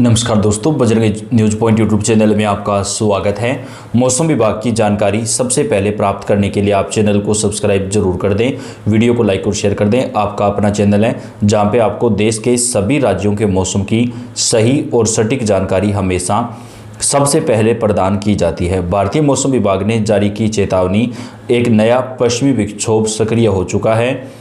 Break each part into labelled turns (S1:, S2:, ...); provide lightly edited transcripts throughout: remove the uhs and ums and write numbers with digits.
S1: नमस्कार दोस्तों, Bajrangi news point YouTube channel में आपका स्वागत है। मौसम विभाग की जानकारी सबसे पहले प्राप्त करने के लिए आप चैनल को सब्सक्राइब जरूर कर दें, वीडियो को लाइक और शेयर कर दें। आपका अपना चैनल है जहां पे आपको देश के सभी राज्यों के मौसम की सही और सटीक जानकारी हमेशा सबसे पहले प्रदान की जाती है। भारतीय मौसम विभाग ने जारी की चेतावनी, एक नया पश्चिमी विक्षोभ सक्रिय हो चुका है।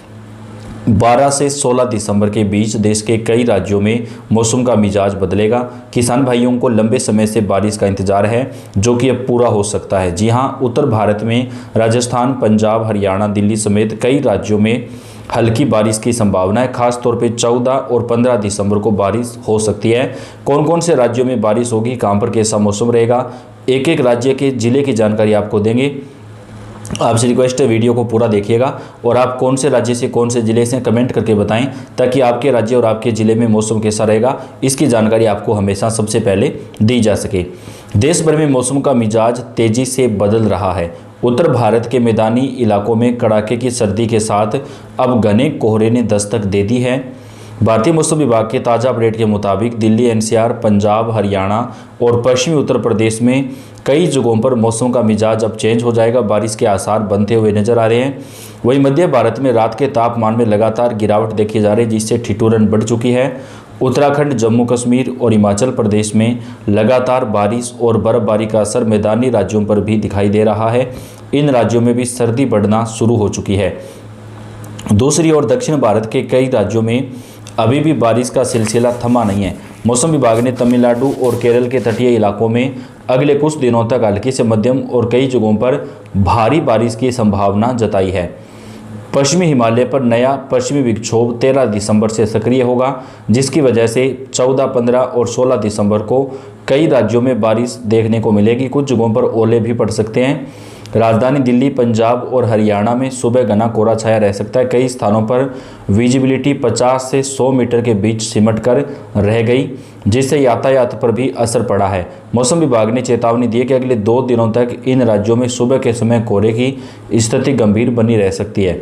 S1: 12 से 16 दिसंबर के बीच देश के कई राज्यों में मौसम का मिजाज बदलेगा। किसान भाइयों को लंबे समय से बारिश का इंतजार है, जो कि अब पूरा हो सकता है। जी हां, उत्तर भारत में राजस्थान, पंजाब, हरियाणा, दिल्ली समेत कई राज्यों में हल्की बारिश की संभावना है। खासतौर पे 14 और 15 दिसंबर को बारिश हो सकती है। कौन कौन से राज्यों में बारिश होगी, कहां पर कैसा मौसम रहेगा, एक एक राज्य के जिले की जानकारी आपको देंगे। आपसे रिक्वेस्ट है, वीडियो को पूरा देखिएगा और आप कौन से राज्य से, कौन से ज़िले से कमेंट करके बताएं, ताकि आपके राज्य और आपके ज़िले में मौसम कैसा रहेगा इसकी जानकारी आपको हमेशा सबसे पहले दी जा सके। देश भर में मौसम का मिजाज तेज़ी से बदल रहा है। उत्तर भारत के मैदानी इलाकों में कड़ाके की सर्दी के साथ अब घने कोहरे ने दस्तक दे दी है। भारतीय मौसम विभाग के ताज़ा अपडेट के मुताबिक दिल्ली, एनसीआर, पंजाब, हरियाणा और पश्चिमी उत्तर प्रदेश में कई जगहों पर मौसम का मिजाज अब चेंज हो जाएगा। बारिश के आसार बनते हुए नजर आ रहे हैं। वहीं मध्य भारत में रात के तापमान में लगातार गिरावट देखी जा रही है, जिससे ठिठुरन बढ़ चुकी है। उत्तराखंड, जम्मू कश्मीर और हिमाचल प्रदेश में लगातार बारिश और बर्फबारी का असर मैदानी राज्यों पर भी दिखाई दे रहा है। इन राज्यों में भी सर्दी बढ़ना शुरू हो चुकी है। दूसरी ओर दक्षिण भारत के कई राज्यों में अभी भी बारिश का सिलसिला थमा नहीं है। मौसम विभाग ने तमिलनाडु और केरल के तटीय इलाकों में अगले कुछ दिनों तक हल्की से मध्यम और कई जगहों पर भारी बारिश की संभावना जताई है। पश्चिमी हिमालय पर नया पश्चिमी विक्षोभ 13 दिसंबर से सक्रिय होगा, जिसकी वजह से 14, 15 और 16 दिसंबर को कई राज्यों में बारिश देखने को मिलेगी। कुछ जगहों पर ओले भी पड़ सकते हैं। राजधानी दिल्ली, पंजाब और हरियाणा में सुबह घना कोहरा छाया रह सकता है। कई स्थानों पर विजिबिलिटी 50 से 100 मीटर के बीच सिमट कर रह गई, जिससे यातायात पर भी असर पड़ा है। मौसम विभाग ने चेतावनी दी है कि अगले 2 दिनों तक इन राज्यों में सुबह के समय कोहरे की स्थिति गंभीर बनी रह सकती है।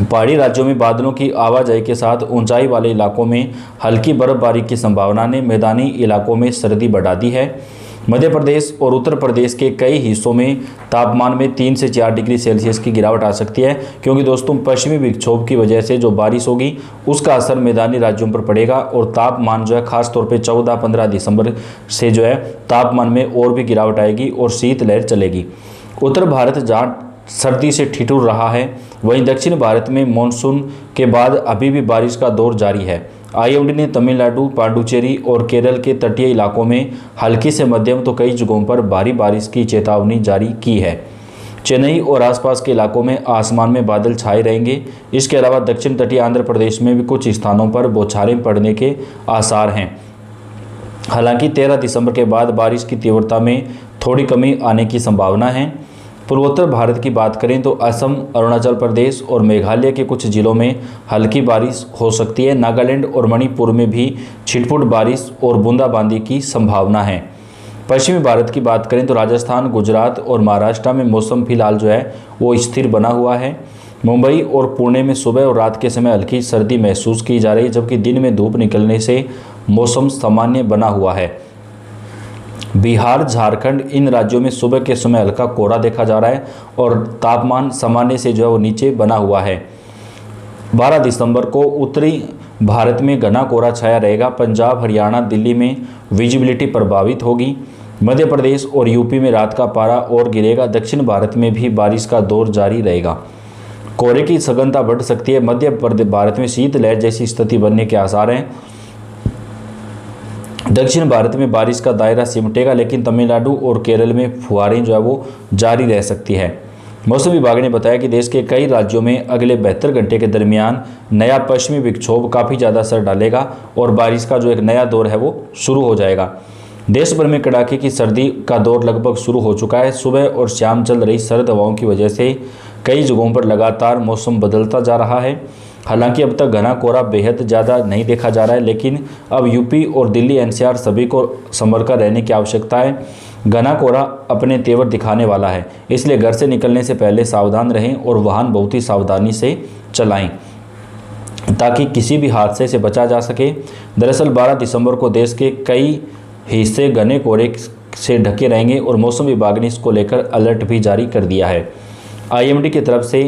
S1: पहाड़ी राज्यों में बादलों की आवाजाही के साथ ऊंचाई वाले इलाकों में हल्की बर्फबारी की संभावना ने मैदानी इलाकों में सर्दी बढ़ा दी है। मध्य प्रदेश और उत्तर प्रदेश के कई हिस्सों में तापमान में 3 से 4 डिग्री सेल्सियस की गिरावट आ सकती है, क्योंकि दोस्तों पश्चिमी विक्षोभ की वजह से जो बारिश होगी उसका असर मैदानी राज्यों पर पड़ेगा और तापमान जो है खासतौर पे 14-15 दिसंबर से जो है तापमान में और भी गिरावट आएगी और शीतलहर चलेगी। उत्तर भारत जहाँ सर्दी से ठिठुर रहा है, वहीं दक्षिण भारत में मानसून के बाद अभी भी बारिश का दौर जारी है। आईएमडी ने तमिलनाडु, पांडुचेरी और केरल के तटीय इलाकों में हल्की से मध्यम तो कई जगहों पर भारी बारिश की चेतावनी जारी की है। चेन्नई और आसपास के इलाकों में आसमान में बादल छाए रहेंगे। इसके अलावा दक्षिण तटीय आंध्र प्रदेश में भी कुछ स्थानों पर बौछारें पड़ने के आसार हैं। हालांकि 13 दिसंबर के बाद बारिश की तीव्रता में थोड़ी कमी आने की संभावना है। पूर्वोत्तर भारत की बात करें तो असम, अरुणाचल प्रदेश और मेघालय के कुछ जिलों में हल्की बारिश हो सकती है। नागालैंड और मणिपुर में भी छिटपुट बारिश और बूंदाबांदी की संभावना है। पश्चिमी भारत की बात करें तो राजस्थान, गुजरात और महाराष्ट्र में मौसम फिलहाल जो है वो स्थिर बना हुआ है। मुंबई और पुणे में सुबह और रात के समय हल्की सर्दी महसूस की जा रही है, जबकि दिन में धूप निकलने से मौसम सामान्य बना हुआ है। बिहार, झारखंड, इन राज्यों में सुबह के समय हल्का कोहरा देखा जा रहा है और तापमान सामान्य से जो है वो नीचे बना हुआ है। 12 दिसंबर को उत्तरी भारत में घना कोहरा छाया रहेगा। पंजाब, हरियाणा, दिल्ली में विजिबिलिटी प्रभावित होगी। मध्य प्रदेश और यूपी में रात का पारा और गिरेगा। दक्षिण भारत में भी बारिश का दौर जारी रहेगा। कोहरे की सघनता बढ़ सकती है। मध्य भारत में शीतलहर जैसी स्थिति बनने के आसार हैं। दक्षिण भारत में बारिश का दायरा सिमटेगा, लेकिन तमिलनाडु और केरल में फुहारें जो है वो जारी रह सकती है। मौसम विभाग ने बताया कि देश के कई राज्यों में अगले 72 घंटे के दरमियान नया पश्चिमी विक्षोभ काफ़ी ज़्यादा असर डालेगा और बारिश का जो एक नया दौर है वो शुरू हो जाएगा। देश भर में कड़ाके की सर्दी का दौर लगभग शुरू हो चुका है। सुबह और शाम चल रही सर्द हवाओं की वजह से कई जगहों पर लगातार मौसम बदलता जा रहा है। हालांकि अब तक घना कोहरा बेहद ज़्यादा नहीं देखा जा रहा है, लेकिन अब यूपी और दिल्ली, एनसीआर सभी को संभल कर रहने की आवश्यकता है। घना कोहरा अपने तेवर दिखाने वाला है, इसलिए घर से निकलने से पहले सावधान रहें और वाहन बहुत ही सावधानी से चलाएं। ताकि किसी भी हादसे से बचा जा सके। दरअसल 12 दिसंबर को देश के कई हिस्से घने कोहरे से ढके रहेंगे और मौसम विभाग ने इसको लेकर अलर्ट भी जारी कर दिया है। IMD की तरफ से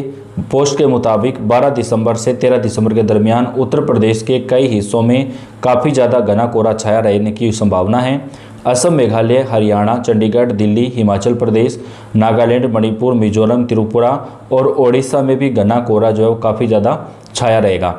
S1: पोस्ट के मुताबिक 12 दिसंबर से 13 दिसंबर के दरमियान उत्तर प्रदेश के कई हिस्सों में काफ़ी ज़्यादा घना कोहरा छाया रहने की संभावना है। असम, मेघालय, हरियाणा, चंडीगढ़, दिल्ली, हिमाचल प्रदेश, नागालैंड, मणिपुर, मिजोरम, त्रिपुरा और ओडिशा में भी घना कोहरा जो है वो काफ़ी ज़्यादा छाया रहेगा।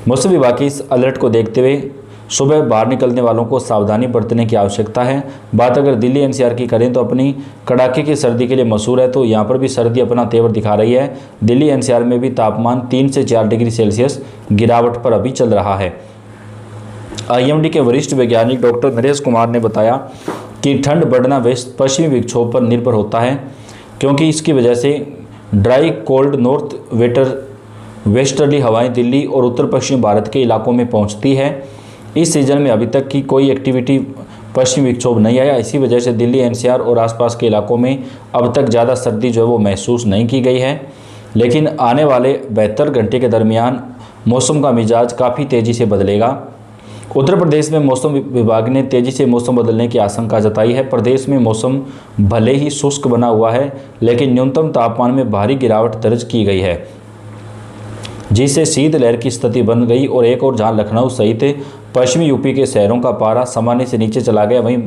S1: मौसम विभाग की इस अलर्ट को देखते हुए सुबह बाहर निकलने वालों को सावधानी बरतने की आवश्यकता है। बात अगर दिल्ली NCR की करें तो अपनी कड़ाके की सर्दी के लिए मशहूर है, तो यहाँ पर भी सर्दी अपना तेवर दिखा रही है। दिल्ली NCR में भी तापमान 3 से 4 डिग्री सेल्सियस गिरावट पर अभी चल रहा है। IMD के वरिष्ठ वैज्ञानिक डॉक्टर नरेश कुमार ने बताया कि ठंड बढ़ना वेस्ट पश्चिमी विक्षोभ पर निर्भर होता है, क्योंकि इसकी वजह से ड्राई कोल्ड नॉर्थ वेस्टर्ली हवाएं दिल्ली और उत्तर पश्चिमी भारत के इलाकों में पहुंचती है। इस सीजन में अभी तक की कोई एक्टिविटी पश्चिमी विक्षोभ नहीं आया। इसी वजह से दिल्ली NCR और आसपास के इलाकों में अब तक ज़्यादा सर्दी जो है वो महसूस नहीं की गई है। लेकिन आने वाले 72 घंटे के दरमियान मौसम का मिजाज काफ़ी तेज़ी से बदलेगा। उत्तर प्रदेश में मौसम विभाग ने तेज़ी से मौसम बदलने की आशंका जताई है। प्रदेश में मौसम भले ही शुष्क बना हुआ है, लेकिन न्यूनतम तापमान में भारी गिरावट दर्ज की गई है, जिससे शीतलहर की स्थिति बन गई। और एक और जहां लखनऊ सहित पश्चिमी यूपी के शहरों का पारा सामान्य से नीचे चला गया, वहीं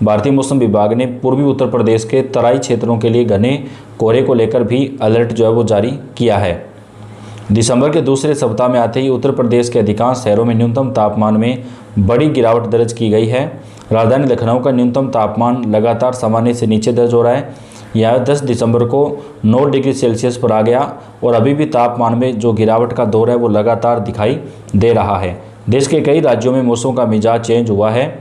S1: भारतीय मौसम विभाग ने पूर्वी उत्तर प्रदेश के तराई क्षेत्रों के लिए घने कोहरे को लेकर भी अलर्ट जो है वो जारी किया है। दिसंबर के दूसरे सप्ताह में आते ही उत्तर प्रदेश के अधिकांश शहरों में न्यूनतम तापमान में बड़ी गिरावट दर्ज की गई है। राजधानी लखनऊ का न्यूनतम तापमान लगातार सामान्य से नीचे दर्ज हो रहा है। यह 10 दिसंबर को 9 डिग्री सेल्सियस पर आ गया और अभी भी तापमान में जो गिरावट का दौर है वो लगातार दिखाई दे रहा है। देश के कई राज्यों में मौसम का मिजाज चेंज हुआ है।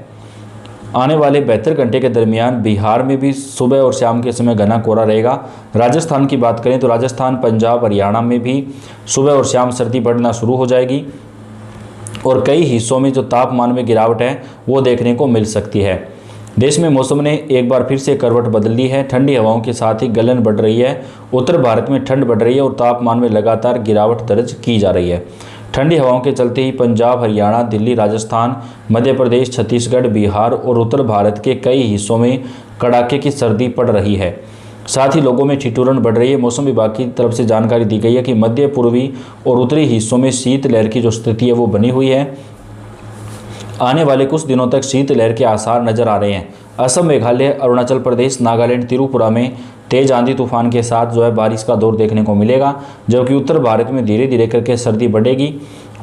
S1: आने वाले 72 घंटे के दरमियान बिहार में भी सुबह और शाम के समय घना कोहरा रहेगा। राजस्थान की बात करें तो राजस्थान, पंजाब, हरियाणा में भी सुबह और शाम सर्दी बढ़ना शुरू हो जाएगी और कई हिस्सों में जो तापमान में गिरावट है वो देखने को मिल सकती है। देश में मौसम ने एक बार फिर से करवट बदल ली है। ठंडी हवाओं के साथ ही गलन बढ़ रही है। उत्तर भारत में ठंड बढ़ रही है और तापमान में लगातार गिरावट दर्ज की जा रही है। ठंडी हवाओं के चलते ही पंजाब, हरियाणा, दिल्ली, राजस्थान, मध्य प्रदेश, छत्तीसगढ़, बिहार और उत्तर भारत के कई हिस्सों में कड़ाके की सर्दी पड़ रही है। साथ ही लोगों में ठिठुरन बढ़ रही है। मौसम विभाग की तरफ से जानकारी दी गई है कि मध्य, पूर्वी और उत्तरी हिस्सों में शीतलहर की जो स्थिति है वो बनी हुई है। आने वाले कुछ दिनों तक शीतलहर के आसार नजर आ रहे हैं। असम, मेघालय, अरुणाचल प्रदेश, नागालैंड, त्रिपुरा में तेज आंधी तूफान के साथ जो है बारिश का दौर देखने को मिलेगा, जबकि उत्तर भारत में धीरे धीरे करके सर्दी बढ़ेगी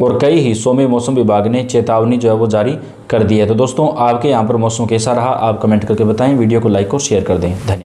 S1: और कई हिस्सों में मौसम विभाग ने चेतावनी जो है वो जारी कर दी है। तो दोस्तों, आपके यहाँ पर मौसम कैसा रहा आप कमेंट करके बताएं। वीडियो को लाइक और शेयर कर दें। धन्यवाद।